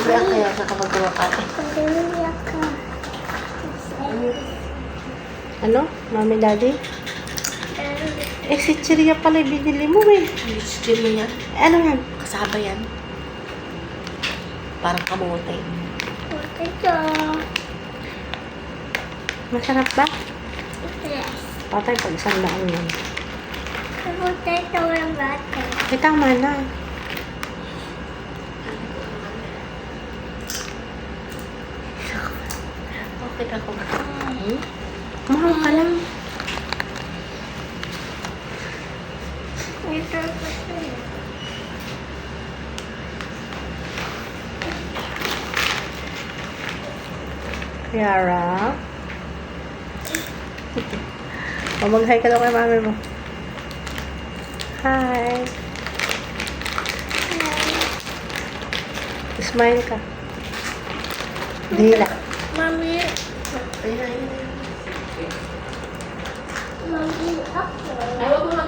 Umiyak kaya sa kapag kumakain. Umiyak ka. Ano? Mami, daddy? Eh, si Chiria pala yung binili mo eh. Steam mo yan. Ano yan? Kasaba yan. Parang kamote. Ito. Masarap ba? Yes. Patay pag 100 yan. Ito yung bata. Eh, tama na. Okay ako. Mahal ka lang. Ito pa siya. Kiara. O, mag-hi ka daw kay mami mo. Hi. Smile ka. Dila. Mami. Ayun, ayun. Mami ako. Ay, wag mo